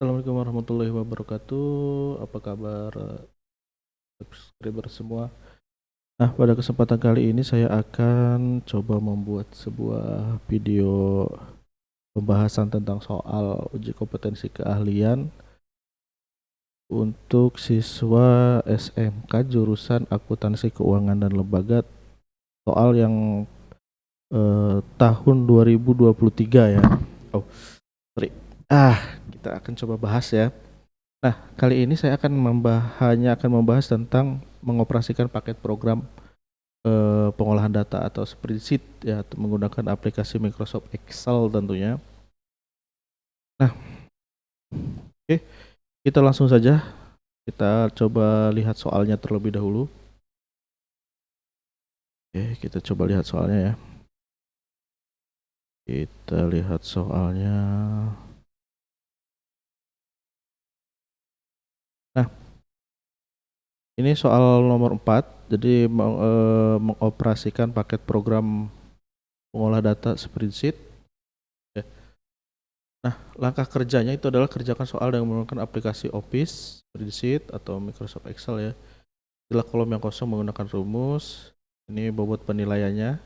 Assalamualaikum warahmatullahi wabarakatuh. Apa kabar subscriber semua? Nah, pada kesempatan kali ini saya akan coba membuat sebuah video pembahasan tentang soal uji kompetensi keahlian untuk siswa SMK jurusan Akuntansi Keuangan dan Lembaga, soal yang tahun 2023 ya. Oh, sorry. Kita akan coba bahas ya. Nah, kali ini saya hanya akan membahas tentang mengoperasikan paket program pengolahan data atau spreadsheet ya, menggunakan aplikasi Microsoft Excel tentunya. Nah, oke, kita langsung saja. Kita coba lihat soalnya terlebih dahulu. Oke, kita coba lihat soalnya ya. Kita lihat soalnya. Nah, ini soal nomor 4. Jadi mengoperasikan paket program pengolah data spreadsheet. Nah, langkah kerjanya itu adalah kerjakan soal dengan menggunakan aplikasi Office, Spreadsheet, atau Microsoft Excel ya. Pilih kolom yang kosong menggunakan rumus. Ini bobot penilaiannya.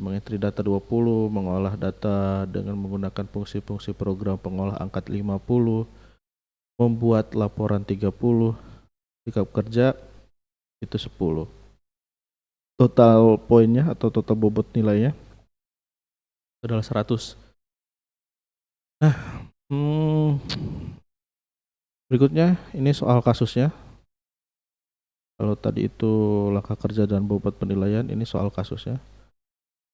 Mengentri data 20, mengolah data dengan menggunakan fungsi-fungsi program pengolah angkat 50, membuat laporan 30, sikap kerja itu 10. Total poinnya atau total bobot nilainya adalah 100. Nah, berikutnya ini soal kasusnya. Kalau tadi itu langkah kerja dan bobot penilaian, ini soal kasusnya.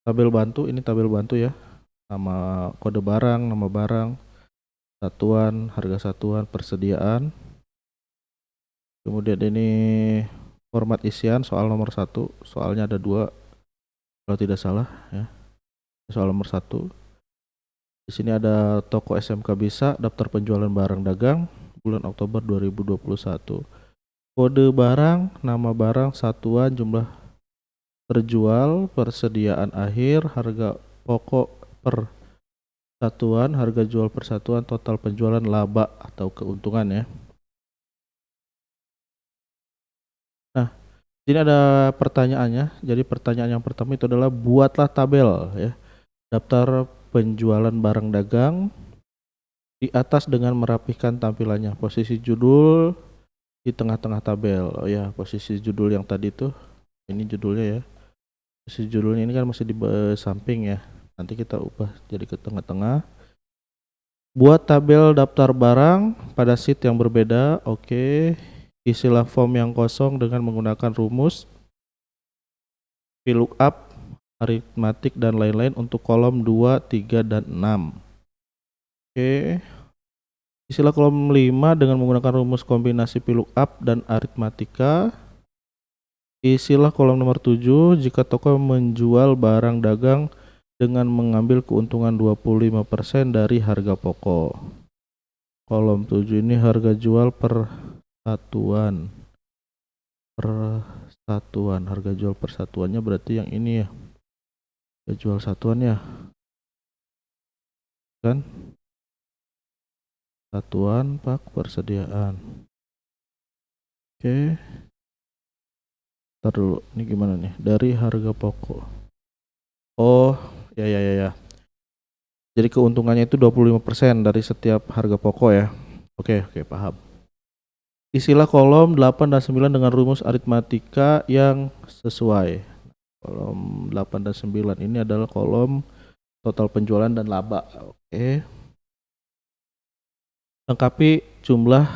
Tabel bantu, ini tabel bantu ya. Nama kode barang, nama barang, satuan, harga satuan, persediaan. Kemudian ini format isian soal nomor 1. Soalnya ada 2 kalau tidak salah ya. Soal nomor 1. Di sini ada toko SMK Bisa, daftar penjualan barang dagang bulan Oktober 2021. Kode barang, nama barang, satuan, jumlah terjual, persediaan akhir, harga pokok per satuan, harga jual per satuan, total penjualan, laba atau keuntungan ya. Nah, ini ada pertanyaannya. Jadi pertanyaan yang pertama itu adalah buatlah tabel ya. Daftar penjualan barang dagang di atas dengan merapihkan tampilannya. Posisi judul di tengah-tengah tabel. Oh ya, posisi judul yang tadi tuh ini judulnya ya. Posisi judulnya ini kan masih di samping ya. Nanti kita ubah jadi ke tengah-tengah. Buat tabel daftar barang pada sheet yang berbeda. Oke. Isilah form yang kosong dengan menggunakan rumus, VLOOKUP, aritmatik dan lain-lain untuk kolom 2, 3 dan 6. Oke. Isilah kolom 5 dengan menggunakan rumus kombinasi VLOOKUP dan aritmatika. Isilah kolom nomor 7 jika toko menjual barang dagang dengan mengambil keuntungan 25% dari harga pokok. Kolom 7 ini harga jual per satuan. Harga jual per satuannya berarti yang ini ya. Harga jual satuan ya. Kan? Satuan pak persediaan. Oke. Ntar dulu, ini gimana nih? Dari harga pokok. Oh, ya. Jadi keuntungannya itu 25% dari setiap harga pokok ya. Oke, paham. Isilah kolom 8 dan 9 dengan rumus aritmatika yang sesuai. Kolom 8 dan 9 ini adalah kolom total penjualan dan laba. Oke. Lengkapi jumlah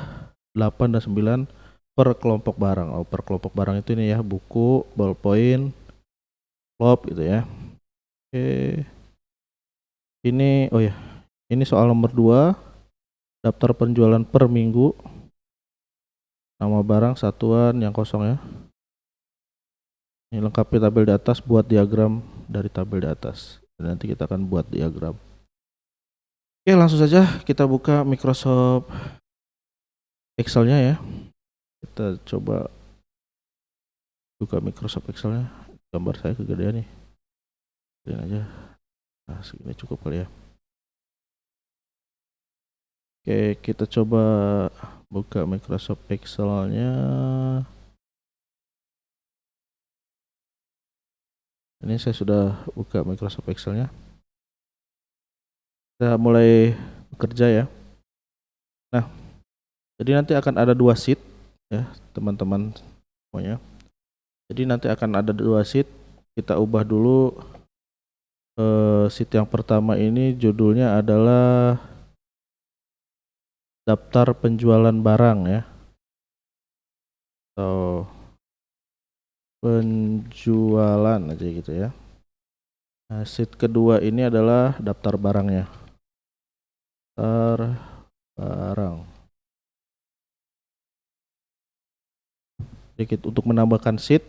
8 dan 9 per kelompok barang. Oh, per kelompok barang itu ini ya, buku, ballpoint, lop gitu ya. Oke. Ini oh ya. Ini soal nomor 2. Daftar penjualan per minggu. Nama barang, satuan yang kosong ya. Ini lengkapi tabel di atas, buat diagram dari tabel di atas. Dan nanti kita akan buat diagram. Oke, langsung saja kita buka Microsoft Excel-nya ya. Kita coba buka Microsoft Excel-nya. Gambar saya kegedean nih. Ini aja. Nah, segini cukup kali ya. Oke, kita coba buka Microsoft Excel-nya. Ini saya sudah buka Microsoft Excel-nya. Kita mulai bekerja ya. Nah, jadi nanti akan ada 2 sheet ya, teman-teman semuanya. Jadi nanti akan ada 2 sheet. Kita ubah dulu sheet yang pertama ini judulnya adalah daftar penjualan barang ya. Atau penjualan aja gitu ya. Nah, sheet kedua ini adalah daftar barangnya. Daftar barang. Jadi untuk menambahkan sheet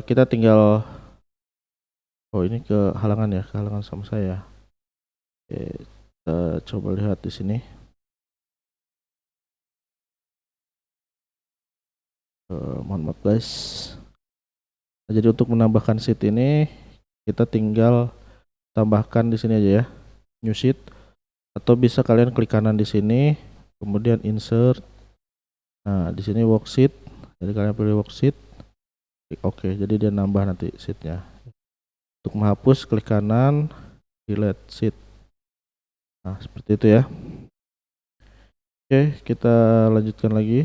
kita tinggal ini kehalangan ya, kehalangan sama saya. Oke, kita coba lihat di sini. Mohon maaf guys. Nah, jadi untuk menambahkan sheet ini kita tinggal tambahkan di sini aja ya, new sheet, atau bisa kalian klik kanan di sini, kemudian insert. Nah, di sini worksheet. Jadi kalian pilih worksheet. Klik OK. Jadi dia nambah nanti sheetnya. Untuk menghapus klik kanan, delete sheet. Nah, seperti itu ya. Oke, kita lanjutkan lagi.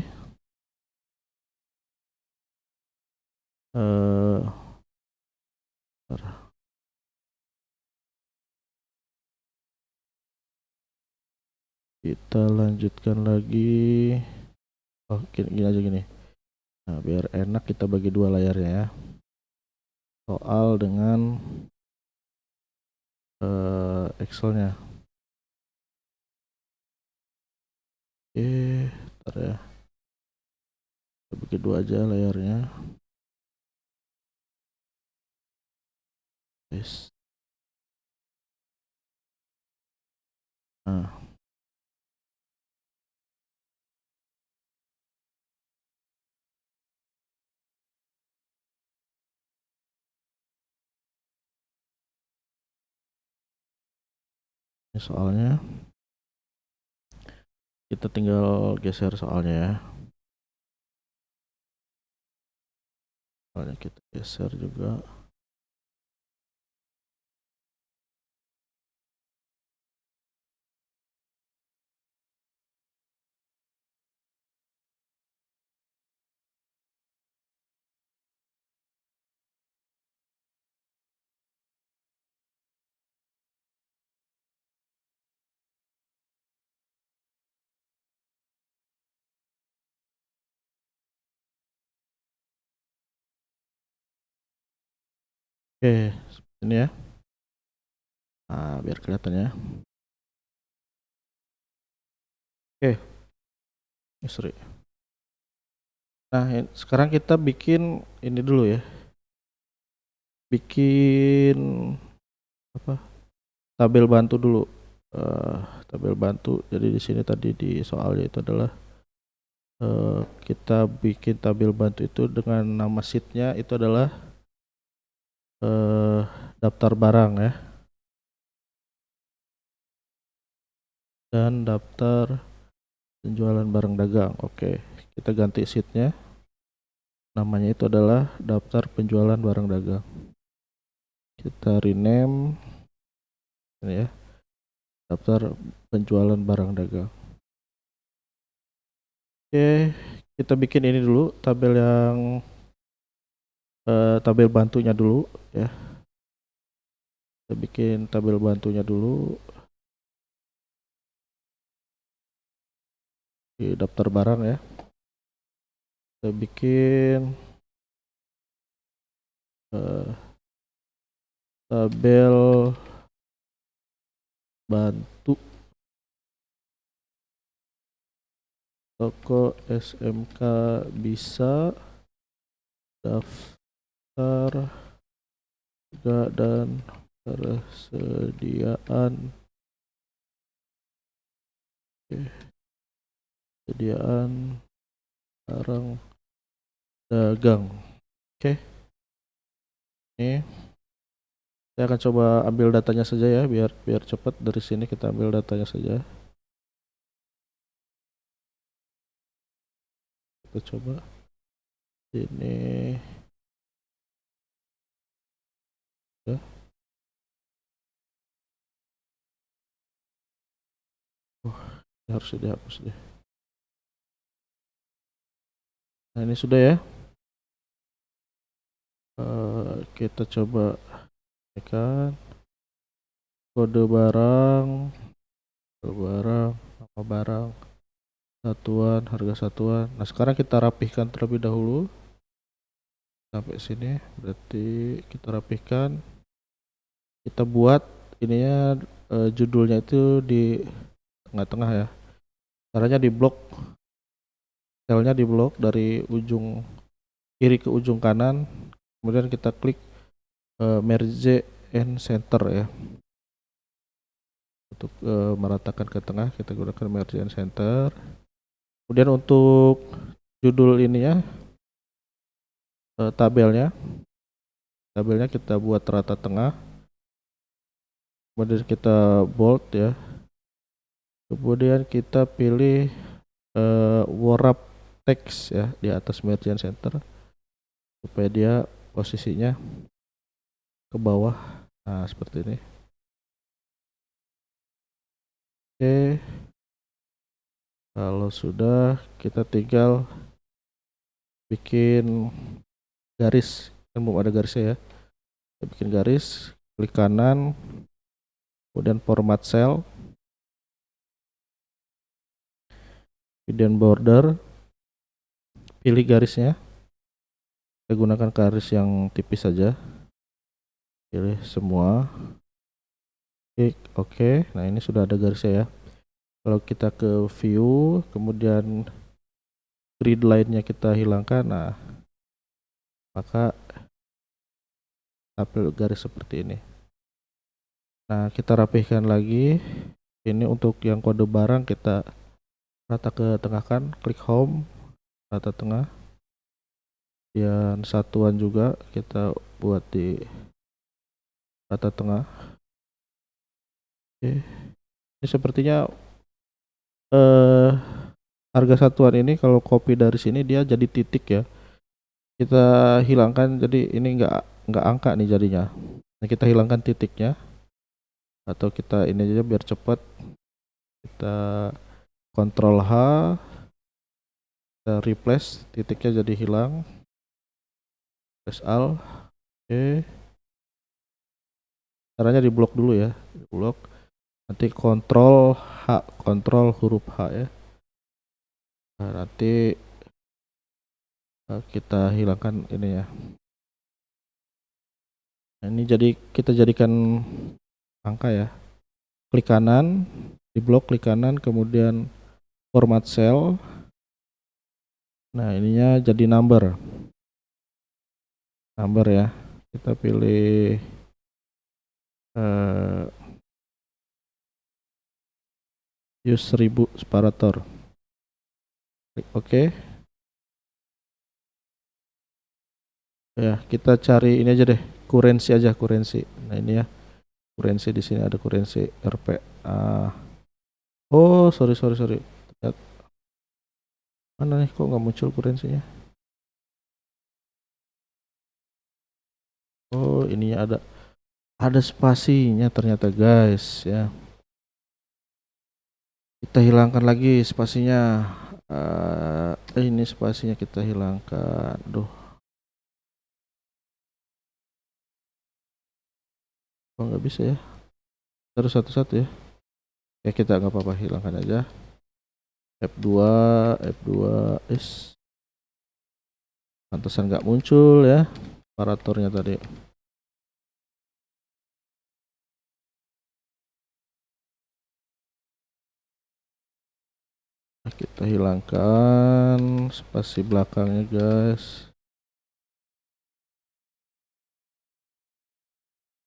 Kita lanjutkan lagi. Oh, gini aja gini. Nah, biar enak kita bagi 2 layarnya ya. Soal dengan Excel-nya. Oke, bentar ya. Kita bagi 2 aja layarnya. Yes. Nah, ini soalnya. Kita tinggal geser soalnya ya. Soalnya kita geser juga. Oke, seperti ini ya. Nah, biar kelihatan ya. Oke. Sorry. Nah, sekarang kita bikin ini dulu ya. Bikin apa? Tabel bantu dulu. Tabel bantu. Jadi di sini tadi di soalnya itu adalah kita bikin tabel bantu itu dengan nama sheetnya itu adalah daftar barang ya, dan daftar penjualan barang dagang. Oke, kita ganti sheetnya, namanya itu adalah daftar penjualan barang dagang. Kita rename ini ya, daftar penjualan barang dagang. Oke, kita bikin ini dulu, tabel yang tabel bantunya dulu ya. Kita bikin tabel bantunya dulu di daftar barang ya. Kita bikin tabel bantu toko SMK bisa daftar harga dan persediaan persediaan barang dagang. Oke. Ini saya akan coba ambil datanya saja ya, biar cepat. Dari sini kita ambil datanya saja. kita coba ini ya. Harus dihapus deh. Nah ini sudah ya. Kita coba tekan kode barang, nama barang, satuan, harga satuan. Nah sekarang kita rapihkan terlebih dahulu sampai sini. Berarti kita rapihkan, kita buat ininya judulnya itu di tengah-tengah ya. Caranya di blok, selnya di blok dari ujung kiri ke ujung kanan. Kemudian kita klik merge and center ya. Untuk meratakan ke tengah kita gunakan merge and center. Kemudian untuk judul ini ya, tabelnya kita buat rata tengah. Kemudian kita bold ya. Kemudian kita pilih wrap text ya di atas merge and center supaya dia posisinya ke bawah. Nah seperti ini. Oke, kalau sudah kita tinggal bikin garis, kan belum ada garisnya ya. Kita bikin garis, klik kanan, kemudian format cell, kemudian border, pilih garisnya. Saya gunakan garis yang tipis saja, pilih semua, klik OK. Nah ini sudah ada garisnya ya. Kalau kita ke view, kemudian grid line-nya kita hilangkan, nah maka tampil garis seperti ini. Nah kita rapihkan lagi. Ini untuk yang kode barang kita rata ke tengah kan, klik home, rata tengah. Dan satuan juga kita buat di rata tengah. Oke. Ini sepertinya harga satuan ini kalau copy dari sini dia jadi titik ya. Kita hilangkan, jadi ini enggak angka nih jadinya. Nah, kita hilangkan titiknya. Atau kita ini aja biar cepat. Kita Ctrl H, kita replace, titiknya jadi hilang. Press Alt. Oke. Caranya di blok dulu ya, di blok. Nanti Ctrl H, Ctrl huruf H ya. Nah, nanti kita hilangkan ini ya. Nah, ini jadi kita jadikan angka ya. Klik kanan, di blok klik kanan, kemudian format cell. Nah ininya jadi number ya. Kita pilih use 1000 separator. Klik OK. Ya kita cari ini aja deh, currency aja, currency. Nah ini ya, currency di sini ada currency RP. Oh sorry. Mana nih kok nggak muncul currency-nya? Oh ininya ada spasinya ternyata guys ya. Kita hilangkan lagi spasinya. Ini spasinya kita hilangkan. Duh. Oh nggak bisa ya. Terus satu-satu ya. Ya kita nggak apa-apa, hilangkan aja. F2 is. Pantesan nggak muncul ya operatornya tadi. Kita hilangkan spasi belakangnya guys.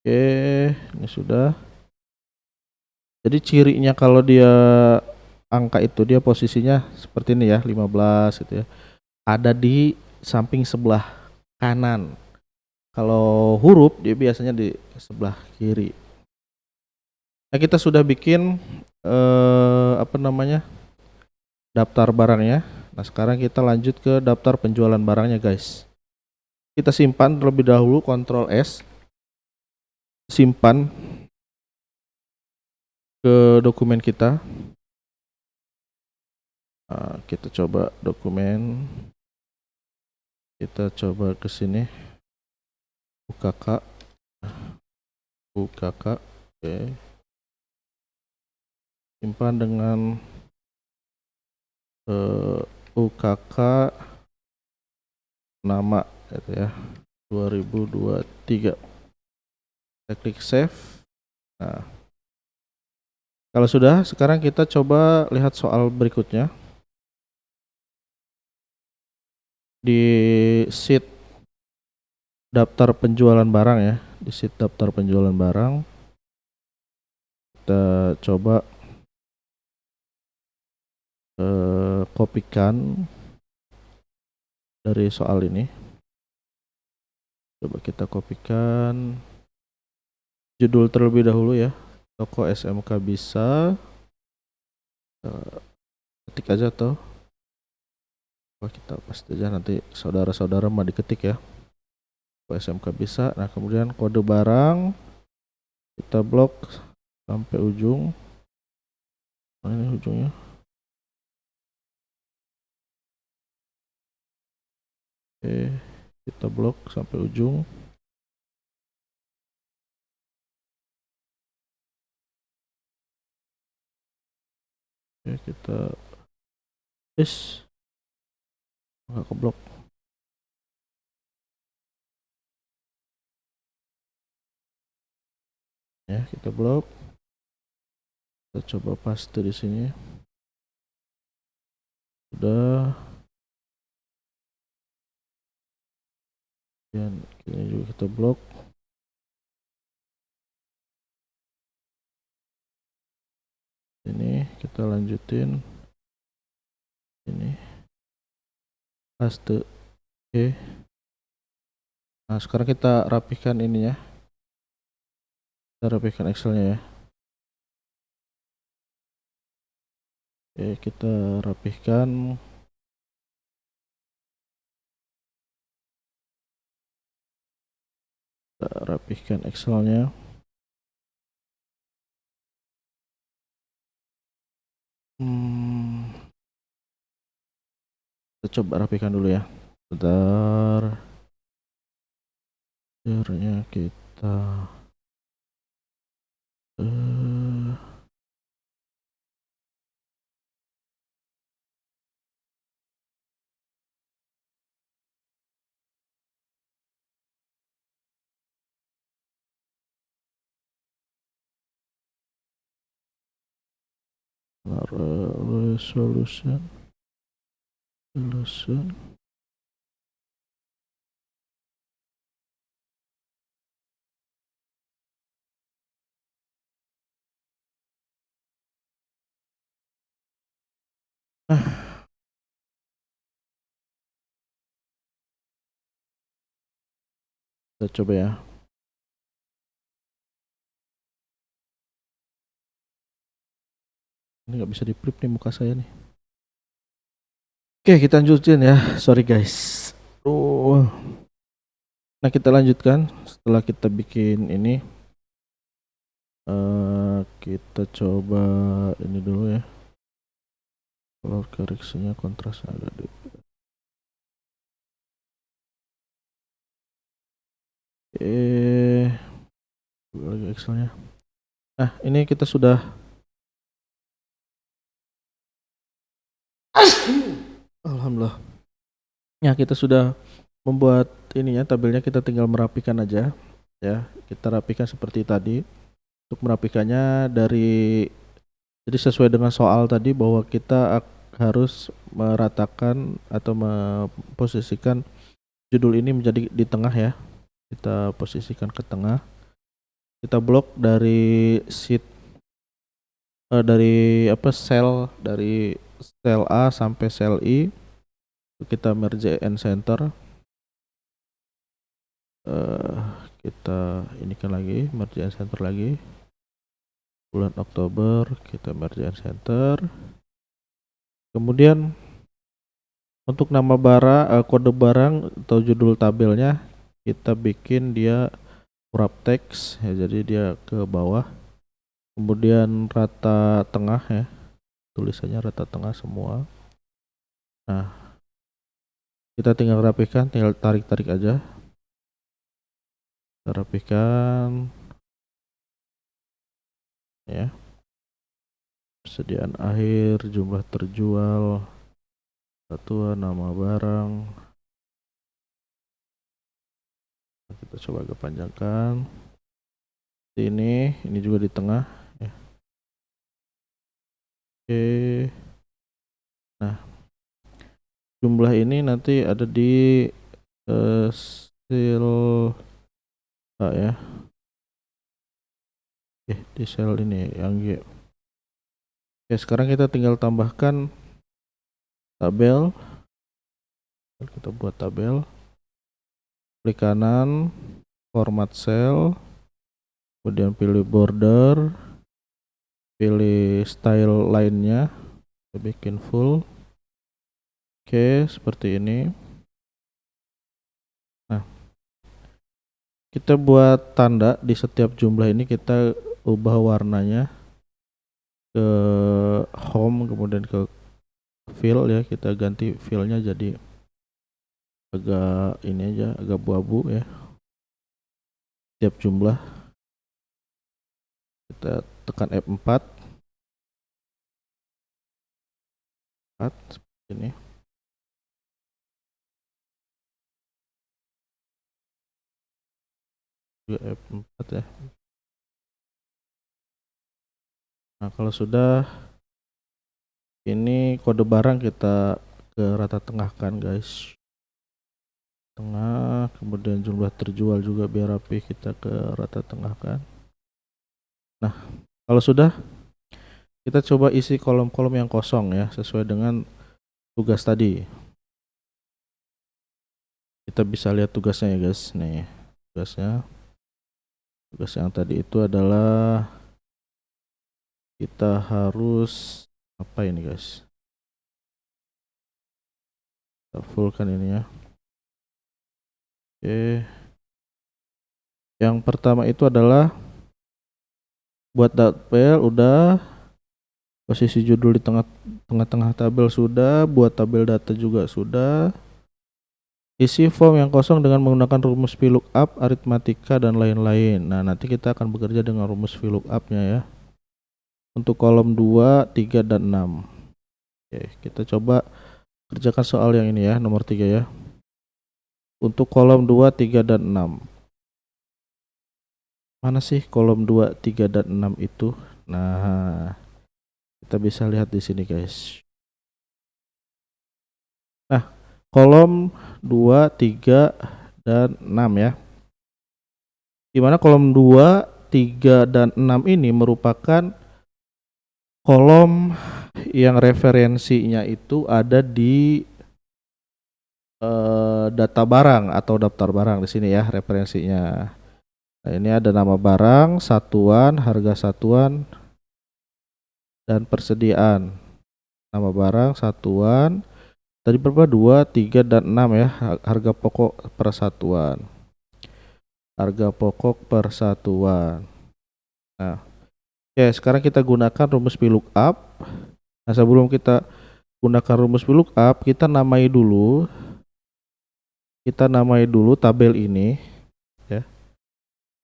Oke, ini sudah. Jadi cirinya kalau dia angka itu dia posisinya seperti ini ya, 15 gitu ya. Ada di samping sebelah kanan. Kalau huruf dia biasanya di sebelah kiri. Nah, kita sudah bikin daftar barangnya. Nah, sekarang kita lanjut ke daftar penjualan barangnya, guys. Kita simpan terlebih dahulu, Ctrl S. Simpan ke dokumen kita. Nah, kita coba dokumen. Kita coba ke sini. UKK. Oke. Simpan dengan UKK nama gitu ya, 2023. Kita klik save. Nah, kalau sudah, sekarang kita coba lihat soal berikutnya. Di sheet daftar penjualan barang ya, di sheet daftar penjualan barang kita coba kopikan dari soal ini. Coba kita kopikan judul terlebih dahulu ya, toko SMK bisa. Ketik aja tuh. Kita pasti aja, nanti saudara-saudara mau diketik ya. Toko SMK bisa. Nah, kemudian kode barang kita blok sampai ujung. Nah, ini ujungnya. Oke, kita blok sampai ujung. Oke, kita nggak keblok. Ya, kita blok. Kita coba paste di sini. Sudah. Dan ini juga kita blok. Ini kita lanjutin. Ini paste. Oke. Nah, sekarang kita rapihkan ininya. Kita rapihkan Excelnya ya. Oke, kita rapihkan. Kita rapihkan Excelnya. Kita coba rapihkan dulu ya. Bentar. Akhirnya kita resolution. Kita coba ya. Ini nggak bisa di flip nih muka saya nih. Oke, kita lanjutin ya. Sorry guys. Nah, kita lanjutkan setelah kita bikin ini. Kita coba ini dulu ya. Color correction-nya, kontrasnya agak di. Lagi Excelnya. Nah, ini kita sudah Alhamdulillah. Ya, kita sudah membuat ininya, tabelnya, kita tinggal merapikan aja ya. Kita rapikan seperti tadi. Untuk merapikannya jadi sesuai dengan soal tadi bahwa kita harus meratakan atau memposisikan judul ini menjadi di tengah ya. Kita posisikan ke tengah. Kita blok dari sheet dari sel A sampai sel I. Kita merge and center. Kita inikan lagi, merge and center lagi. Bulan Oktober kita merge and center. Kemudian Untuk nama barang, kode barang atau judul tabelnya kita bikin dia wrap text ya, jadi dia ke bawah. Kemudian rata tengah ya, tulisannya rata tengah semua. Nah, kita tinggal rapikan, tinggal tarik-tarik aja. Kita rapikan ya. Persediaan akhir, jumlah terjual, satuan, nama barang. Kita coba agak panjangkan. Ini juga di tengah ya. Oke. Nah, jumlah ini nanti ada di sel A ya. Di sel ini yang G. Oke, sekarang kita tinggal tambahkan tabel. Kita buat tabel. Klik kanan, format cell, kemudian pilih border, pilih style line-nya, kita bikin full. Oke, seperti ini. Nah, kita buat tanda di setiap jumlah ini, kita ubah warnanya ke home, kemudian ke fill ya, kita ganti fillnya jadi agak ini aja, agak abu-abu ya. Setiap jumlah kita tekan F4 seperti ini. Juga F4 ya. Nah, kalau sudah ini kode barang kita ke rata tengahkan guys, tengah, kemudian jumlah terjual juga biar rapi kita ke rata tengahkan. Nah, kalau sudah kita coba isi kolom-kolom yang kosong ya, sesuai dengan tugas tadi. Kita bisa lihat tugasnya ya guys. Nih tugasnya, tugas yang tadi itu adalah kita harus apa ini guys, kita fullkan ini ya. Oke, yang pertama itu adalah buat tabel udah, posisi judul di tengah-tengah tabel sudah, buat tabel data juga sudah. Isi form yang kosong dengan menggunakan rumus VLOOKUP, aritmatika dan lain-lain. Nah, nanti kita akan bekerja dengan rumus VLOOKUP-nya ya. Untuk kolom 2, 3 dan 6. Oke, kita coba kerjakan soal yang ini ya, nomor 3 ya. Untuk kolom 2, 3 dan 6. Mana sih kolom 2, 3 dan 6 itu? Nah, kita bisa lihat di sini guys. Nah, kolom 2, 3 dan 6 ya. Dimana kolom 2, 3 dan 6 ini merupakan kolom yang referensinya itu ada di data barang atau daftar barang di sini ya referensinya. Nah, ini ada nama barang, satuan, harga satuan, dan persediaan. Nama barang, satuan, tadi berapa? 2, 3, dan 6 ya. Harga pokok per satuan. Harga pokok per satuan. Nah, oke, sekarang kita gunakan rumus VLOOKUP. Nah, sebelum kita gunakan rumus VLOOKUP, kita namai dulu tabel ini ya.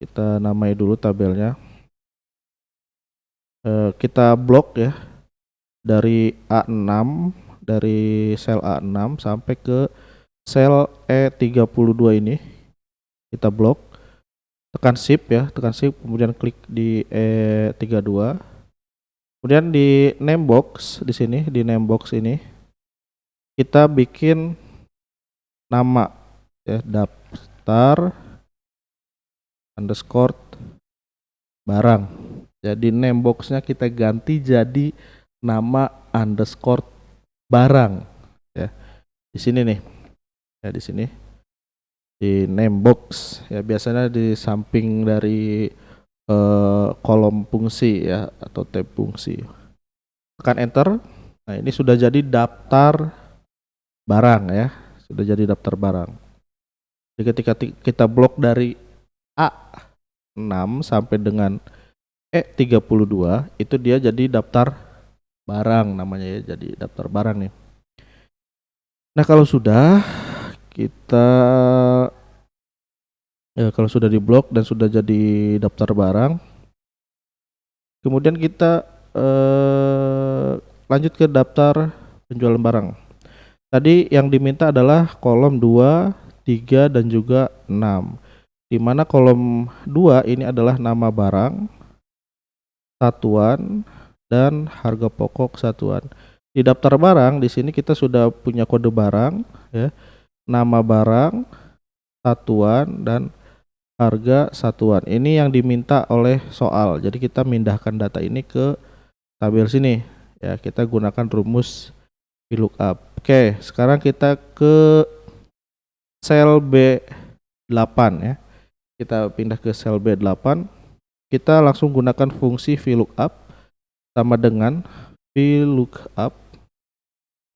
Kita namai dulu tabelnya. Kita blok ya dari A6, dari sel A6 sampai ke sel E32 ini. Kita blok, tekan shift ya, tekan shift, kemudian klik di E32. Kemudian di name box di sini, di name box ini kita bikin nama ya, daftar underscore barang. Jadi name boxnya kita ganti jadi nama underscore barang ya. Di sini nih. Ya, di sini. Di name box ya, biasanya di samping dari kolom fungsi ya atau tab fungsi. Tekan enter. Nah, ini sudah jadi daftar barang ya, sudah jadi daftar barang. Jadi ketika kita blok dari A6 sampai dengan E32 itu dia jadi daftar barang namanya ya, jadi daftar barang nih. Nah kalau sudah kita kalau sudah diblok dan sudah jadi daftar barang, kemudian kita lanjut ke daftar penjualan barang. Tadi yang diminta adalah kolom 2, 3 dan juga 6. Di mana kolom 2 ini adalah nama barang, satuan dan harga pokok satuan. Di daftar barang di sini kita sudah punya kode barang ya, nama barang, satuan dan harga satuan. Ini yang diminta oleh soal. Jadi kita mindahkan data ini ke tabel sini ya, kita gunakan rumus VLOOKUP. Oke, sekarang kita ke sel B8 ya. Kita pindah ke sel B8. Kita langsung gunakan fungsi VLOOKUP sama dengan VLOOKUP.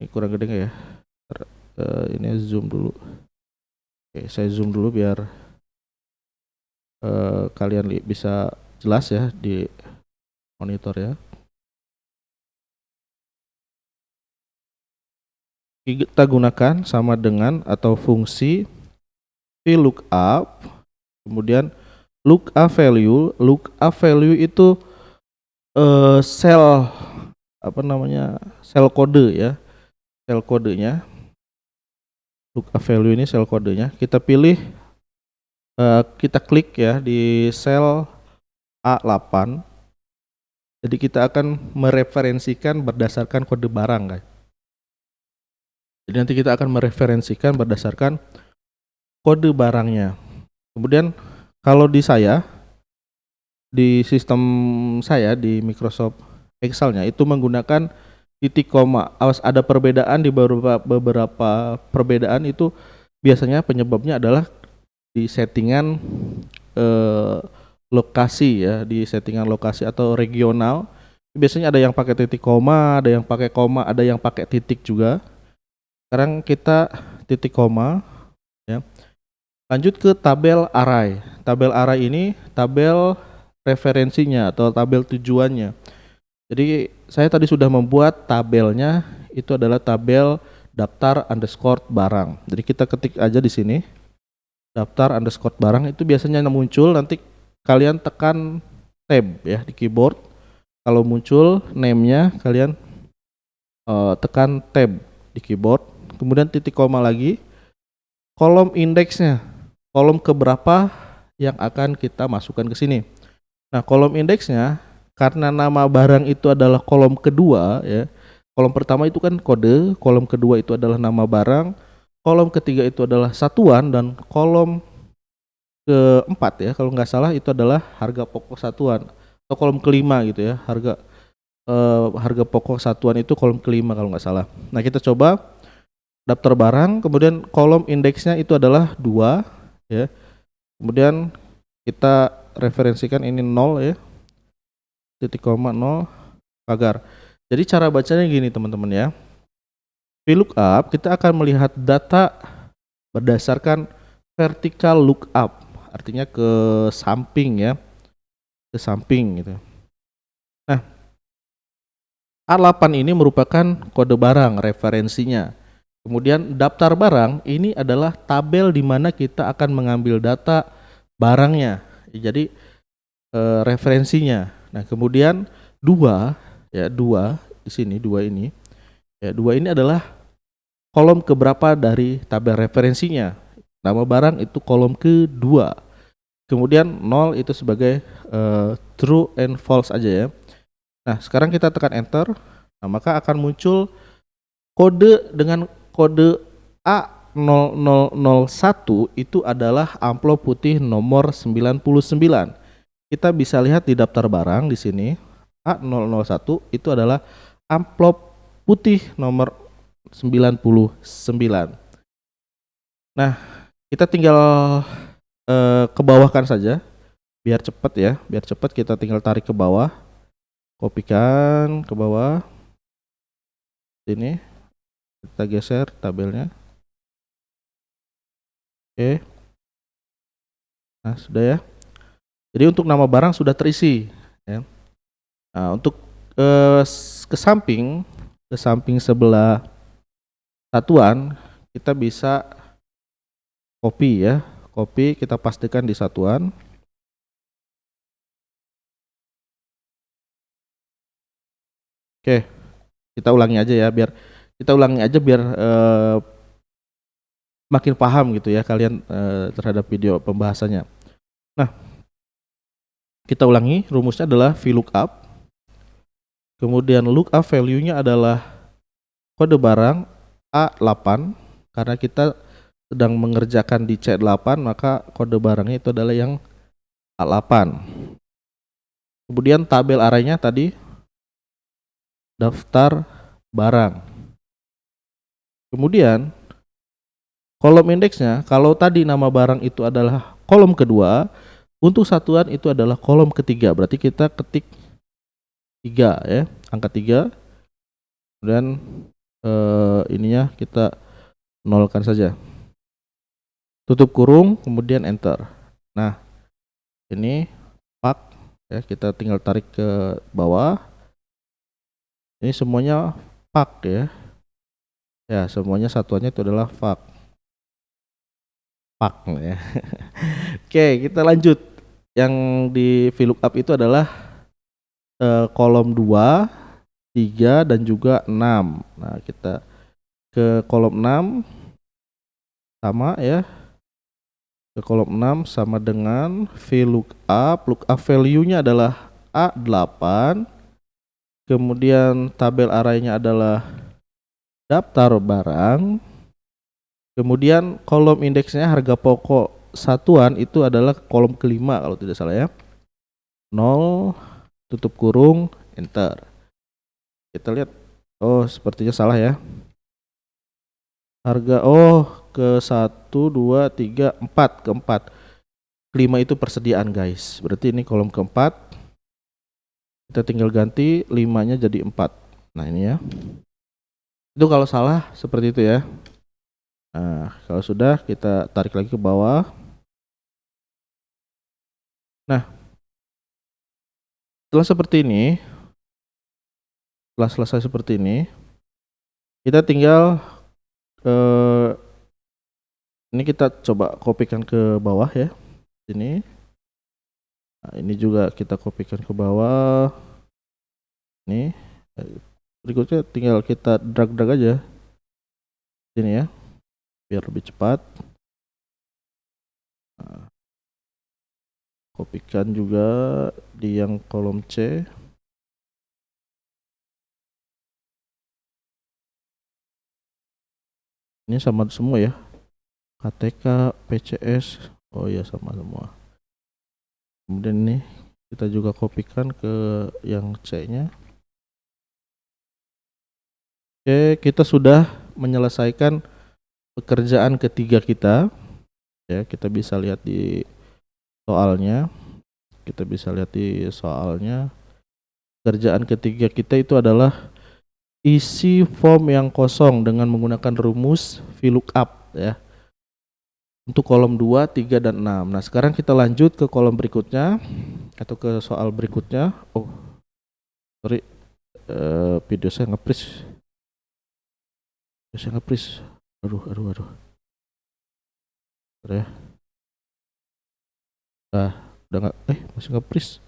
Ini kurang gede ya. Ini zoom dulu. Oke, saya zoom dulu biar kalian bisa jelas ya di monitor ya. Kita gunakan sama dengan atau fungsi VLOOKUP, kemudian lookup value. Lookup value itu sel sel kode ya, sel kodenya. Lookup value ini sel kodenya. Kita pilih, kita klik ya di sel A8. Jadi kita akan mereferensikan berdasarkan kode barang guys. Jadi nanti kita akan mereferensikan berdasarkan kode barangnya. Kemudian kalau di sistem saya di Microsoft Excel-nya itu menggunakan titik koma. Awas ada perbedaan di beberapa perbedaan itu biasanya penyebabnya adalah di settingan lokasi ya, di settingan lokasi atau regional. Biasanya ada yang pakai titik koma, ada yang pakai koma, ada yang pakai titik juga. Sekarang kita titik koma ya. Lanjut ke tabel array. Tabel array ini tabel referensinya atau tabel tujuannya. Jadi saya tadi sudah membuat tabelnya, itu adalah tabel daftar underscore barang. Jadi kita ketik aja di sini daftar underscore barang, itu biasanya muncul, nanti kalian tekan tab ya di keyboard. Kalau muncul name-nya kalian tekan tab di keyboard, kemudian titik koma lagi, kolom indeksnya, kolom keberapa yang akan kita masukkan ke sini. Nah, kolom indeksnya karena nama barang itu adalah kolom kedua ya. Kolom pertama itu kan kode, kolom kedua itu adalah nama barang, kolom ketiga itu adalah satuan, dan kolom keempat ya kalau nggak salah itu adalah harga pokok satuan, atau kolom kelima gitu ya, harga pokok satuan itu kolom kelima kalau nggak salah. Nah, kita coba daftar barang, kemudian kolom indeksnya itu adalah 2 ya. Kemudian kita referensikan ini 0 ya. Titik koma 0 pagar. Jadi cara bacanya gini teman-teman ya. VLOOKUP kita akan melihat data berdasarkan vertical lookup, artinya ke samping ya. Ke samping gitu. Nah, A8 ini merupakan kode barang referensinya. Kemudian daftar barang ini adalah tabel di mana kita akan mengambil data barangnya. Jadi referensinya. Nah, kemudian 2 di sini 2 ini. Ya, 2 ini adalah kolom keberapa dari tabel referensinya. Nama barang itu kolom kedua. Kemudian 0 itu sebagai true and false aja ya. Nah, sekarang kita tekan enter. Nah, maka akan muncul kode dengan kode A0001 itu adalah amplop putih nomor 99. Kita bisa lihat di daftar barang di sini A001 itu adalah amplop putih nomor 99. Nah, kita tinggal ke bawahkan saja biar cepat ya, biar cepat kita tinggal tarik ke bawah. Kopikan ke bawah sini, Kita geser tabelnya. Oke. Nah, sudah ya. Jadi untuk nama barang sudah terisi ya. Nah, untuk ke samping sebelah satuan kita bisa copy ya. Copy kita pastikan di satuan. Oke. Kita ulangi aja ya biar makin paham gitu ya kalian terhadap video pembahasannya. Nah, kita ulangi, rumusnya adalah VLOOKUP. Kemudian lookup value-nya adalah kode barang A8 karena kita sedang mengerjakan di C8 maka kode barangnya itu adalah yang A8. Kemudian tabel arraynya tadi daftar barang. Kemudian kolom indeksnya kalau tadi nama barang itu adalah kolom kedua, untuk satuan itu adalah kolom ketiga. Berarti kita ketik 3 ya, angka 3. Kemudian ininya kita nolkan saja. Tutup kurung, kemudian enter. Nah, ini pak ya, kita tinggal tarik ke bawah. Ini semuanya pak ya. Ya, semuanya satuannya itu adalah pak ya. Oke, kita lanjut. Yang di VLOOKUP itu adalah kolom 2, 3 dan juga 6. Nah, kita ke kolom 6 sama ya. Ke kolom 6 sama dengan VLOOKUP. Lookup value-nya adalah A8. Kemudian tabel arraynya adalah daftar barang. Kemudian kolom indeksnya harga pokok satuan itu adalah kolom kelima kalau tidak salah ya. 0, tutup kurung, enter. Kita lihat, oh sepertinya salah ya. Harga, ke 1, 2, 3, 4, keempat. Kelima itu persediaan guys. Berarti ini kolom keempat. Kita tinggal ganti 5-nya jadi 4. Nah ini ya. Itu kalau salah seperti itu ya. Nah kalau sudah kita tarik lagi ke bawah. Nah setelah seperti ini, setelah selesai seperti ini, kita tinggal ini kita coba kopikan ke bawah ya. Sini. Nah, ini juga kita kopikan ke bawah. Nih. Berikutnya tinggal kita drag aja. Sini ya. Biar lebih cepat. Nah, kopikan juga di yang kolom C. Ini sama semua ya. KTK, PCS. Oh ya sama semua. Kemudian ini kita juga kopikan ke yang C-nya. Oke, kita sudah menyelesaikan pekerjaan ketiga kita. Ya, kita bisa lihat di soalnya. Pekerjaan ketiga kita itu adalah isi form yang kosong dengan menggunakan rumus VLOOKUP ya. Untuk kolom 2, 3 dan 6. Nah, sekarang kita lanjut ke kolom berikutnya atau ke soal berikutnya. Oh. Sorry. Video saya nge-freeze. Aduh. Ya. Nah, udah nggak? Masih nge-freeze.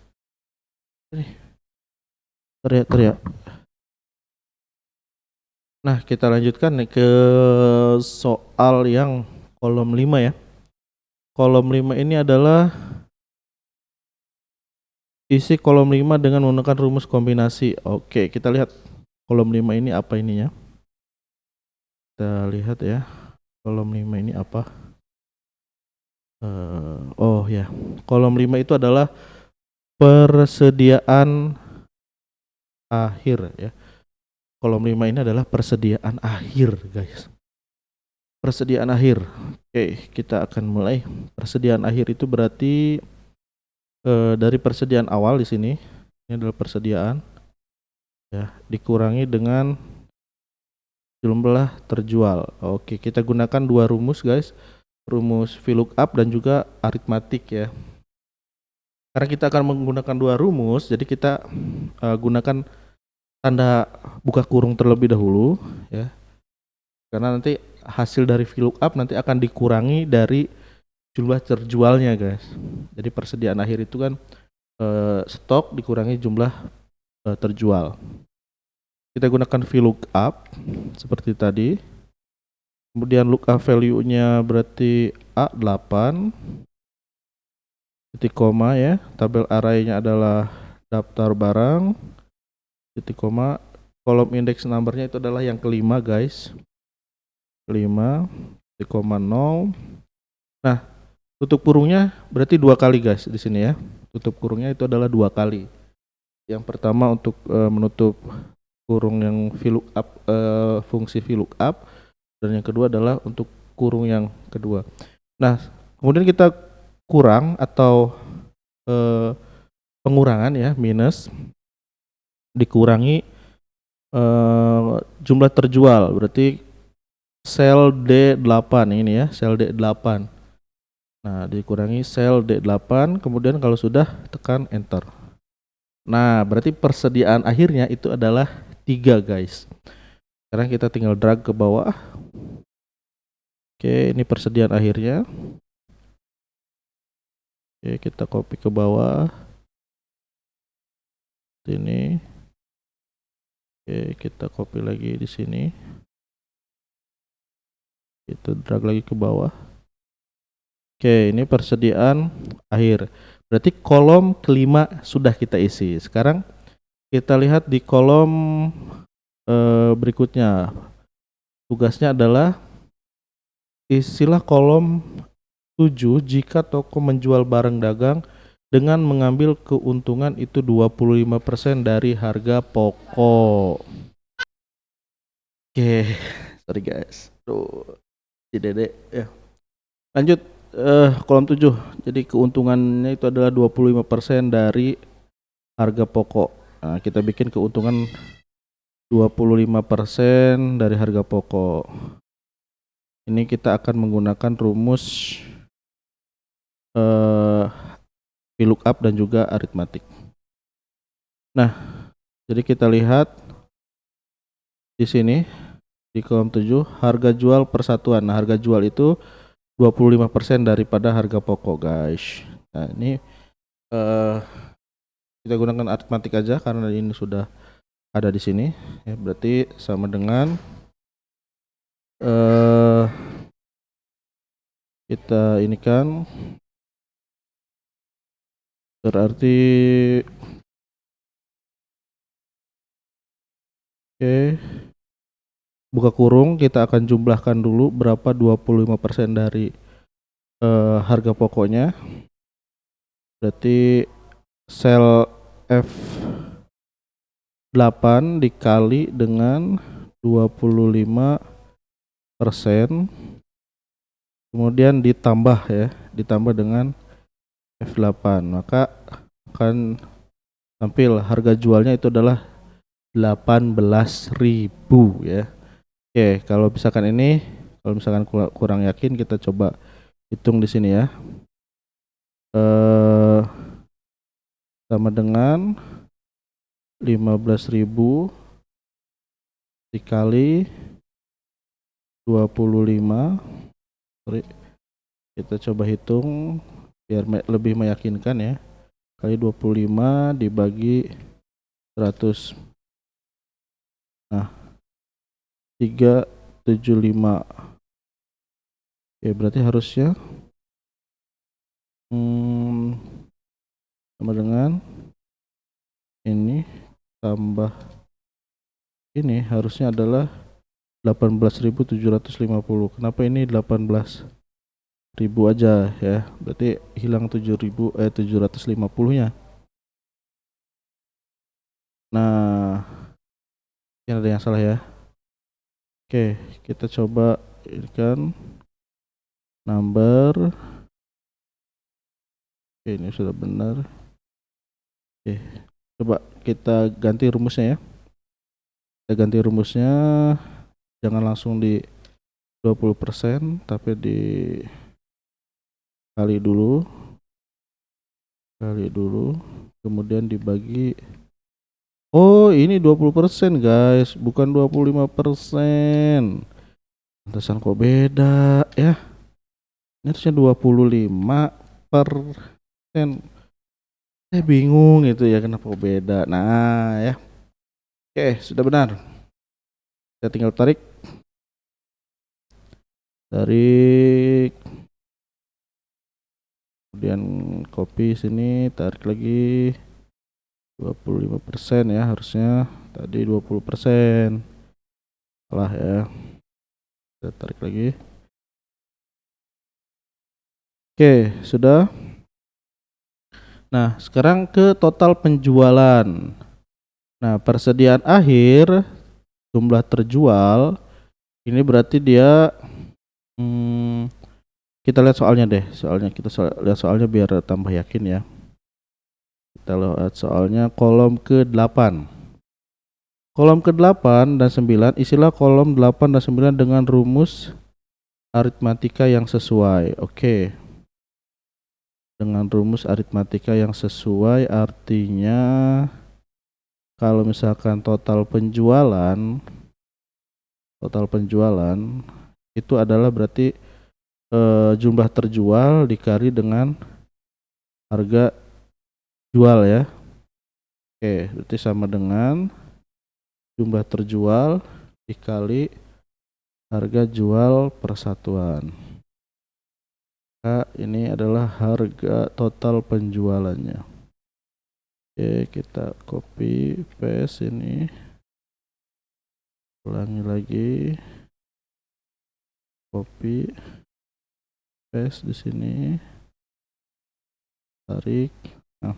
Teriak. Nah, kita lanjutkan nih ke soal yang kolom 5 ya. Kolom 5 ini adalah isi kolom 5 dengan menggunakan rumus kombinasi. Oke, kita lihat kolom 5 ini apa ininya. Kita lihat ya. Kolom 5 ini apa? Oh ya. Kolom 5 itu adalah persediaan akhir ya. Kolom 5 ini adalah persediaan akhir, guys. Persediaan akhir. Oke, kita akan mulai. Persediaan akhir itu berarti dari persediaan awal di sini. Ini adalah persediaan. Ya, dikurangi dengan jumlah terjual. Oke, kita gunakan dua rumus guys, rumus VLOOKUP dan juga aritmatik ya. Karena kita akan menggunakan dua rumus, jadi kita gunakan tanda buka kurung terlebih dahulu ya. Karena nanti hasil dari VLOOKUP nanti akan dikurangi dari jumlah terjualnya guys. Jadi persediaan akhir itu kan stok dikurangi jumlah terjual. Kita gunakan VLOOKUP seperti tadi. Kemudian lookup value-nya berarti A8 titik koma ya. Tabel array-nya adalah daftar barang titik koma. Kolom index number-nya itu adalah yang kelima guys. Kelima titik koma 0. Nah, tutup kurungnya berarti dua kali guys di sini ya. Tutup kurungnya itu adalah dua kali. Yang pertama untuk menutup kurung yang VLOOKUP, fungsi VLOOKUP, dan yang kedua adalah untuk kurung yang kedua. Nah, kemudian kita kurang atau pengurangan ya, minus dikurangi jumlah terjual, berarti sel D8 ini ya, sel D8. Nah, dikurangi sel D8, kemudian kalau sudah tekan enter. Nah, berarti persediaan akhirnya itu adalah 3 guys. Sekarang kita tinggal drag ke bawah. Oke, ini persediaan akhirnya. Oke, kita copy ke bawah. Sini. Oke, kita copy lagi di sini. Kita drag lagi ke bawah. Oke, ini persediaan akhir. Berarti kolom kelima sudah kita isi. Sekarang kita lihat di kolom berikutnya. Tugasnya adalah isilah kolom 7 jika toko menjual barang dagang dengan mengambil keuntungan itu 25% dari harga pokok. Oke, sorry guys. Tuh, si Dede ya. Lanjut kolom 7. Jadi keuntungannya itu adalah 25% dari harga pokok. Nah, kita bikin keuntungan 25% dari harga pokok. Ini kita akan menggunakan rumus VLOOKUP dan juga aritmatik. Nah, jadi kita lihat di sini di kolom 7 harga jual persatuan. Nah, harga jual itu 25% daripada harga pokok, guys. Nah, ini kita gunakan aritmatik aja karena ini sudah ada di sini. Ya, berarti sama dengan kita ini kan berarti buka kurung, kita akan jumlahkan dulu berapa 25% dari harga pokoknya. Berarti sel F8 dikali dengan 25%, kemudian ditambah ya, ditambah dengan F8, maka akan tampil harga jualnya itu adalah 18.000 ya. Oke, kalau misalkan ini, kalau misalkan kurang yakin, kita coba hitung di sini ya. Sama dengan 15.000 dikali 25. Sorry, kita coba hitung biar lebih meyakinkan ya. Kali 25 dibagi 100. Nah, 375. Oke, berarti harusnya sama dengan ini tambah ini harusnya adalah 18.750. Kenapa ini 18.000 aja ya? Berarti hilang 750-nya. Nah, ini ada yang salah ya. Oke, kita coba ini kan number. Oke, ini sudah benar. Oke, coba kita ganti rumusnya ya. Kita ganti rumusnya. Jangan langsung di 20%, tapi dikali dulu, kemudian dibagi. Oh, ini 20% guys, bukan 25%. Pantesan kok beda ya. Ini harusnya 25%. Saya bingung itu ya, kenapa kok beda. Nah ya, oke sudah benar. Kita tinggal tarik, kemudian copy sini, tarik lagi 25% ya, harusnya tadi 20%. Salah ya. Kita tarik lagi. Oke, sudah. Nah, sekarang ke total penjualan. Nah, persediaan akhir jumlah terjual ini berarti dia kita lihat soalnya deh. Lihat soalnya biar tambah yakin ya. Kita lihat soalnya kolom ke-8. Kolom ke-8 dan 9, isilah kolom 8 dan 9 dengan rumus aritmatika yang sesuai. Oke. Dengan rumus aritmatika yang sesuai artinya kalau misalkan total penjualan itu adalah berarti jumlah terjual dikali dengan harga jual ya. Oke, berarti sama dengan jumlah terjual dikali harga jual persatuan. Nah, ini adalah harga total penjualannya. Oke, kita copy paste ini. Ulangi lagi. Copy paste di sini. Tarik. Nah.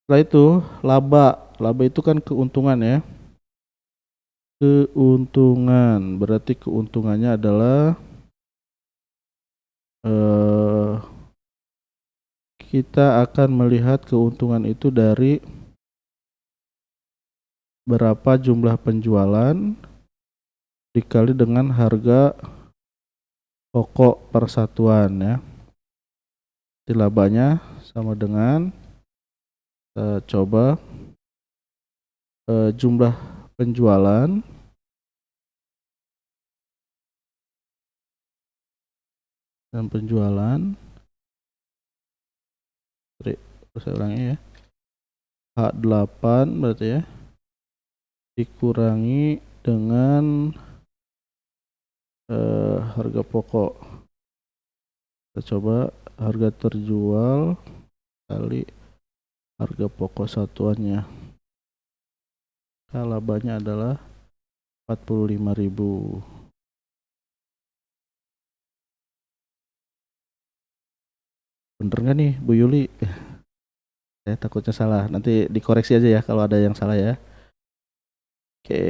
Setelah itu laba itu kan keuntungan ya. Keuntungan berarti keuntungannya adalah kita akan melihat keuntungan itu dari berapa jumlah penjualan dikali dengan harga pokok persatuan ya. Jadi labanya sama dengan coba jumlah penjualan dan saya ulangi ya, H8 berarti ya dikurangi dengan harga pokok. Kita coba harga terjual kali harga pokok satuannya. Nah, labanya adalah 45.000. Bener nggak nih Bu Yuli? Saya takutnya salah, nanti dikoreksi aja ya kalau ada yang salah ya. Oke.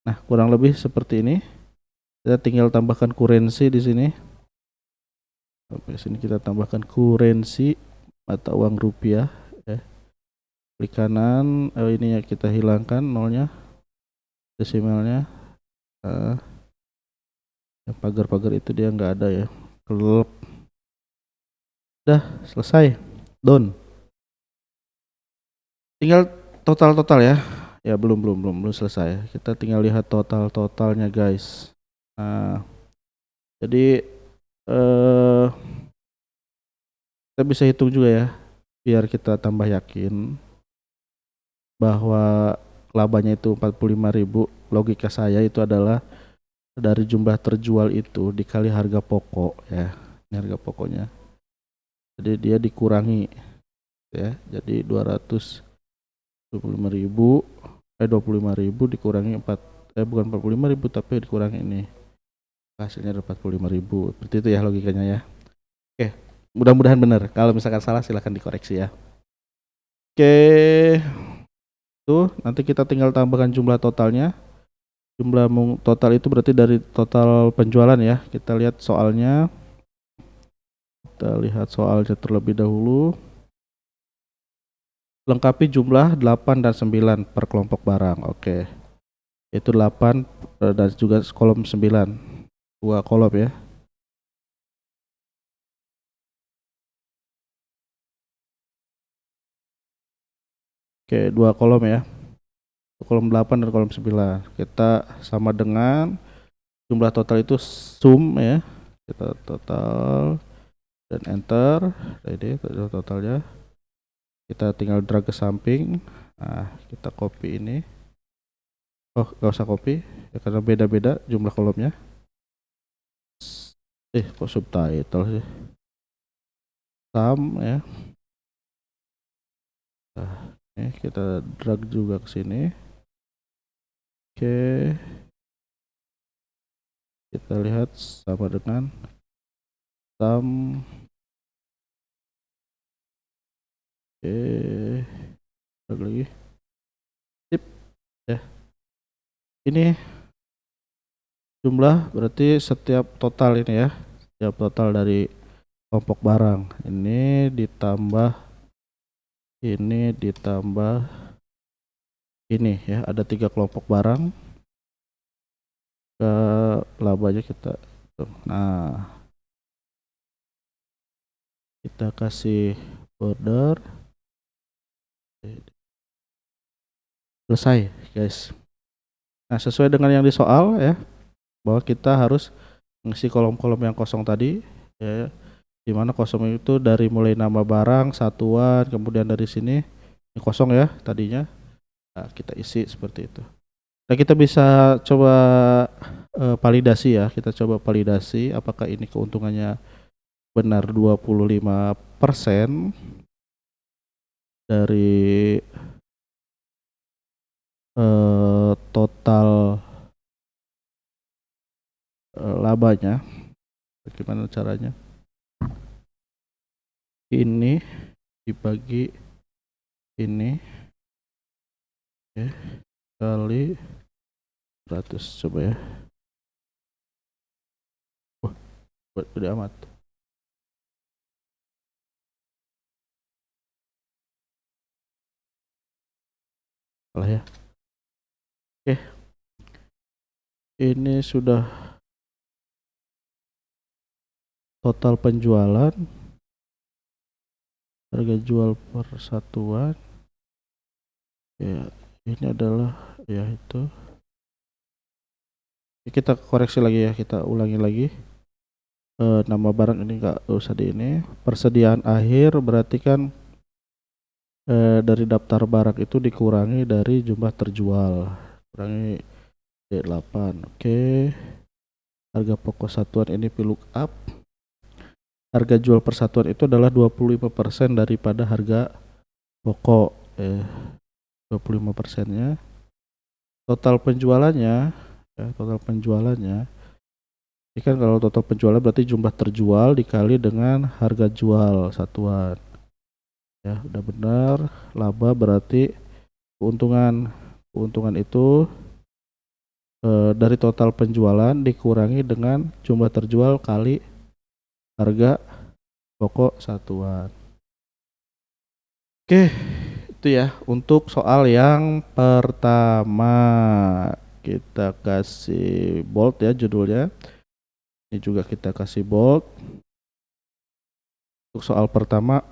Nah, kurang lebih seperti ini. Kita tinggal tambahkan kurensi di sini. Sampai sini kita tambahkan kurensi mata uang rupiah ya. Klik kanan, ini ya kita hilangkan nolnya, desimalnya. Yang pagar-pagar itu dia nggak ada ya. Kelep. Udah selesai. Done. Tinggal total ya. Ya belum selesai. Kita tinggal lihat totalnya guys. Nah, jadi kita bisa hitung juga ya, biar kita tambah yakin bahwa labanya itu 45.000. Logika saya itu adalah dari jumlah terjual itu dikali harga pokok ya. Ini harga pokoknya. Jadi dia dikurangi ya. Jadi 25.000 dikurangi bukan 45.000 tapi dikurangi ini. Hasilnya ada 45.000. Seperti itu ya logikanya ya. Oke, mudah-mudahan benar. Kalau misalkan salah silahkan dikoreksi ya. Oke. Tuh, nanti kita tinggal tambahkan jumlah totalnya. Jumlah total itu berarti dari total penjualan ya. Kita lihat soalnya. Terlebih dahulu. lengkapi jumlah 8 dan 9 per kelompok barang. Oke. Itu 8 dan juga kolom 9. Dua kolom ya. Oke, dua kolom ya. Kolom 8 dan kolom 9. Kita sama dengan jumlah total itu sum ya. Kita total dan enter. Ini totalnya. Kita tinggal drag ke samping. Nah, kita copy ini. Oh, gak usah copy ya, karena beda-beda jumlah kolomnya. Kok subtitle sih? Sum ya. Nah, ini kita drag juga ke sini. Oke. Kita lihat sama dengan sum. Oke. Drag lagi. Sip. Ya. Ini jumlah berarti setiap total ini ya. Setiap total dari kelompok barang. Ini ditambah ini ya, ada 3 kelompok barang. Ke labanya kita. Nah, kita kasih border. Selesai, guys. Nah, sesuai dengan yang di soal ya, bahwa kita harus mengisi kolom-kolom yang kosong tadi ya, dimana kosong itu dari mulai nama barang, satuan, kemudian dari sini ini kosong ya tadinya. Nah, kita isi seperti itu. Nah, kita bisa coba validasi ya. Kita coba validasi apakah ini keuntungannya benar 25% dari total labanya. Bagaimana caranya? Ini dibagi ini kali 100, coba ya. Wah, gede amat. Salah ya. Oke. Ini sudah total penjualan, harga jual per satuan. Ya, ini adalah ya itu. Kita koreksi lagi ya, kita ulangi lagi. Nama barang ini nggak usah di ini. Persediaan akhir berarti kan dari daftar barang itu dikurangi dari jumlah terjual, kurangi D8. Oke. Harga pokok satuan ini VLOOKUP. Harga jual persatuan itu adalah 25% daripada harga pokok. 25%-nya. Total penjualannya ini kan kalau total penjualan berarti jumlah terjual dikali dengan harga jual satuan. Ya, udah benar. Laba berarti keuntungan itu dari total penjualan dikurangi dengan jumlah terjual kali harga pokok satuan. Oke, itu ya untuk soal yang pertama. Kita kasih bold ya judulnya. Ini juga kita kasih bold. Untuk soal pertama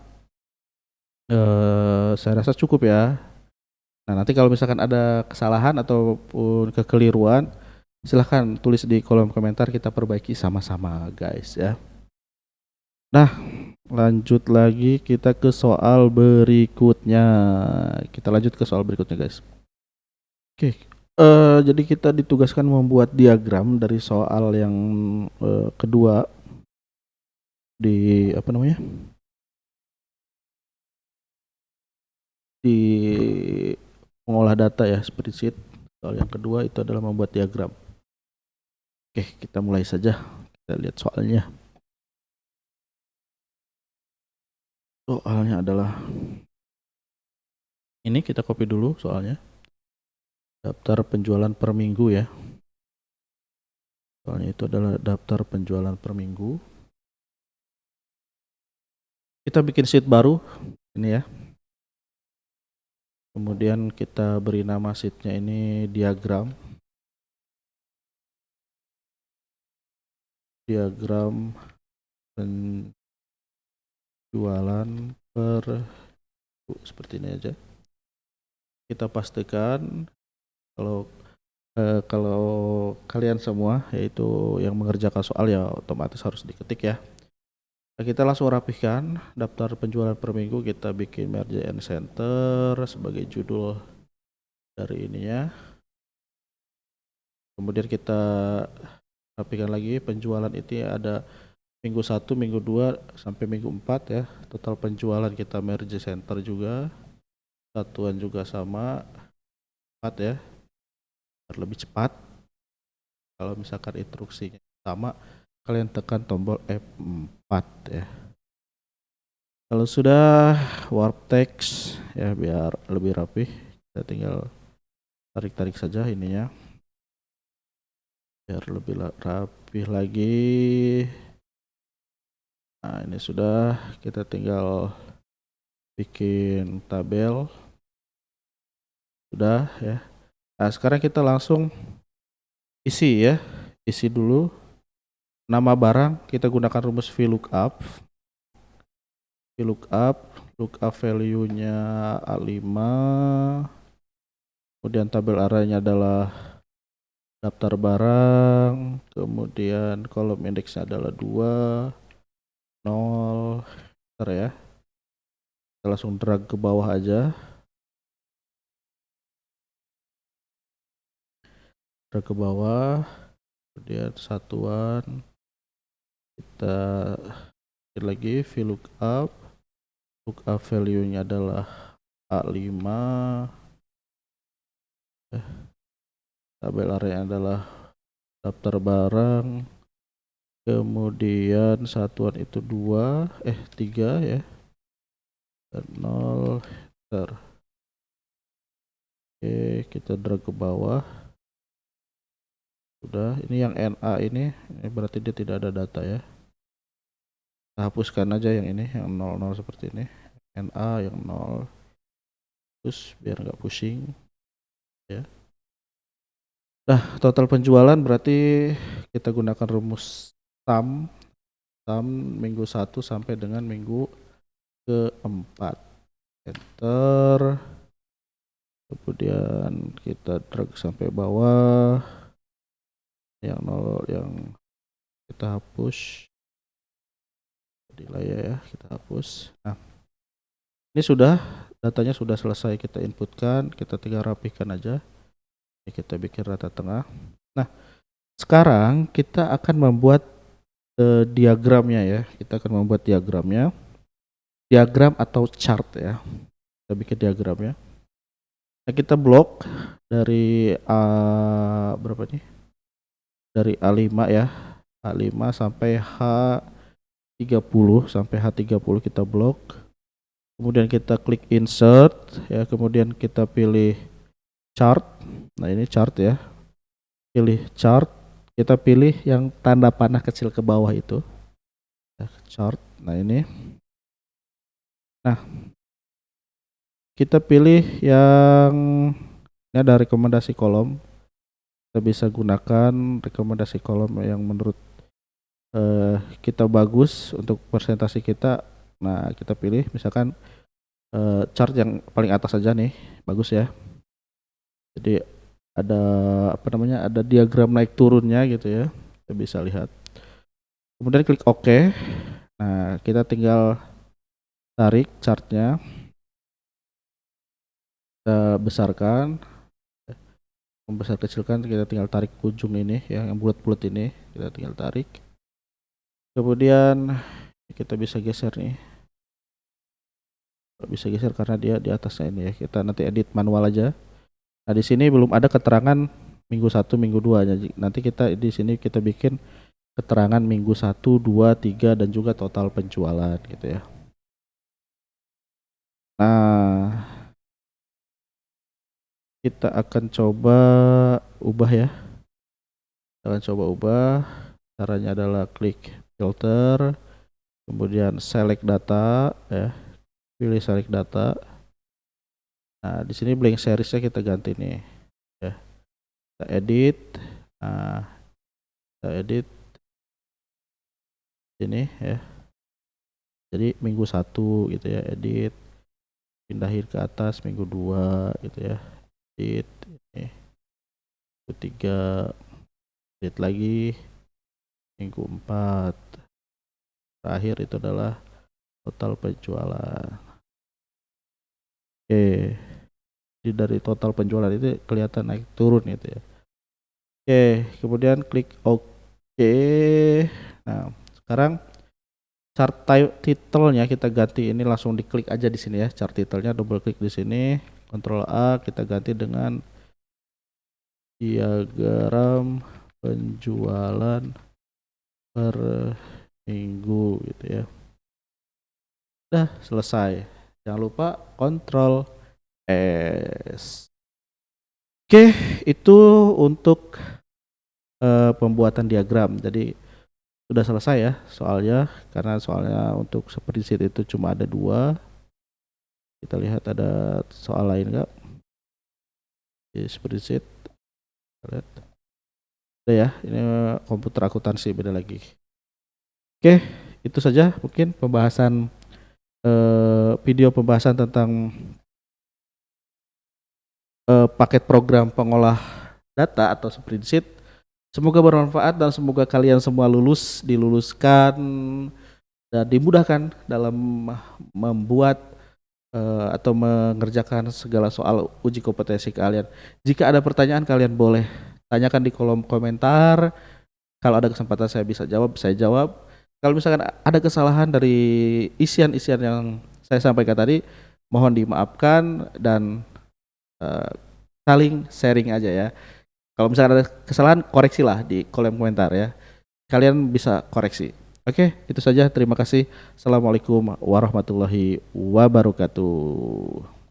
saya rasa cukup ya. Nah, nanti kalau misalkan ada kesalahan ataupun kekeliruan, silahkan tulis di kolom komentar, kita perbaiki sama-sama guys ya. Nah, lanjut lagi kita ke soal berikutnya. Kita lanjut ke soal berikutnya guys. Oke, jadi kita ditugaskan membuat diagram dari soal yang kedua di apa namanya? Di mengolah data ya, spreadsheet. Soal yang kedua itu adalah membuat diagram. Oke, kita mulai saja. Kita lihat soalnya. Soalnya adalah ini, kita copy dulu soalnya. Daftar penjualan per minggu ya. Soalnya itu adalah daftar penjualan per minggu. Kita bikin sheet baru ini ya. Kemudian kita beri nama sheetnya ini diagram penjualan per seperti ini aja. Kita pastikan kalau kalian semua yaitu yang mengerjakan soal ya otomatis harus diketik ya. Nah, kita langsung rapihkan daftar penjualan per minggu, kita bikin merge and center sebagai judul dari ininya. Kemudian kita rapihkan lagi penjualan itu ada minggu 1, minggu 2 sampai minggu 4 ya. Total penjualan kita merge center juga. Satuan juga sama 4 ya. Biar lebih cepat. Kalau misalkan instruksinya sama, kalian tekan tombol F4 ya. Kalau sudah warp text ya biar lebih rapi, kita tinggal tarik-tarik saja ininya biar lebih rapi lagi. Nah, ini sudah, kita tinggal bikin tabel. Sudah ya. Nah, sekarang kita langsung isi ya. Isi dulu nama barang, kita gunakan rumus VLOOKUP. Lookup value-nya A5. Kemudian tabel arraynya adalah daftar barang, kemudian kolom indeksnya adalah 2, 0, ntar ya. Kita langsung drag ke bawah aja. Drag ke bawah, kemudian satuan. Kita lagi VLOOKUP. Lookup value-nya adalah A5. Tabel array adalah daftar barang. Kemudian satuan itu 3 ya. Dan 0 enter. Oke, kita drag ke bawah. Sudah, ini yang NA ini berarti dia tidak ada data ya. Kita hapuskan aja yang ini, yang 00 seperti ini. NA yang 0. Terus biar nggak pusing ya. Nah, total penjualan berarti kita gunakan rumus sum minggu 1 sampai dengan minggu ke-4. Enter. Kemudian kita drag sampai bawah. Yang 0 yang kita hapus. Di layar ya, kita hapus. Nah, ini sudah, datanya sudah selesai kita inputkan, kita tinggal rapihkan aja. Ini kita bikin rata tengah. Nah, sekarang kita akan membuat diagramnya ya. Kita akan membuat diagramnya. Diagram atau chart ya. Kita bikin diagramnya. Nah, kita blok dari berapa nih? Dari A5 ya. A5 sampai H30 kita blok. Kemudian kita klik insert ya, kemudian kita pilih chart. Nah, ini chart ya. Pilih chart, kita pilih yang tanda panah kecil ke bawah itu. Ya, chart. Nah, ini. Nah, kita pilih yang ini ada rekomendasi kolom. Kita bisa gunakan rekomendasi kolom yang menurut kita bagus untuk presentasi kita. Nah, kita pilih misalkan chart yang paling atas saja nih, bagus ya. Jadi ada ada diagram naik turunnya gitu ya, kita bisa lihat. Kemudian klik OK. Nah, kita tinggal tarik chartnya, kita besarkan, membesar kecilkan, kita tinggal tarik ujung ini ya, yang bulat-bulat ini kita tinggal tarik. Kemudian kita bisa geser nih, bisa geser karena dia di atasnya ini ya. Kita nanti edit manual aja. Nah, di sini belum ada keterangan minggu 1, minggu 2. Nanti kita di sini kita bikin keterangan minggu 1, 2, 3 dan juga total penjualan gitu ya. Nah, kita akan coba ubah ya. Kita akan coba ubah. Caranya adalah klik filter, kemudian select data ya. Pilih select data. Nah, di sini blank seriesnya kita ganti nih. Ya. Kita edit. Nah, kita edit sini ya. Jadi minggu 1 gitu ya, edit. Pindahin ke atas minggu 2 gitu ya. Edit ini. Minggu 3, edit lagi. Minggu 4. Terakhir itu adalah total penjualan. Oke. Jadi dari total penjualan itu kelihatan naik turun gitu ya. Oke, kemudian klik OK. Nah, sekarang chart title-nya kita ganti, ini langsung diklik aja di sini ya. Chart title-nya double klik di sini, Ctrl A, kita ganti dengan diagram penjualan per minggu gitu ya. Udah selesai. Jangan lupa Ctrl S. Oke, itu untuk pembuatan diagram. Jadi sudah selesai ya soalnya, karena soalnya untuk spreadsheet itu cuma ada 2. Kita lihat ada soal lain nggak di spreadsheet. Lihat. Udah ya, ini komputer akuntansi beda lagi. Oke, itu saja mungkin pembahasan video pembahasan tentang paket program pengolah data atau spreadsheet. Semoga bermanfaat dan semoga kalian semua diluluskan dan dimudahkan dalam membuat atau mengerjakan segala soal uji kompetensi kalian. Jika ada pertanyaan, kalian boleh tanyakan di kolom komentar. Kalau ada kesempatan saya bisa jawab, saya jawab. Kalau misalkan ada kesalahan dari isian-isian yang saya sampaikan tadi, mohon dimaafkan dan saling sharing aja ya. Kalau misalkan ada kesalahan, koreksilah di kolom komentar ya. Kalian bisa koreksi. Oke, itu saja. Terima kasih. Assalamualaikum warahmatullahi wabarakatuh.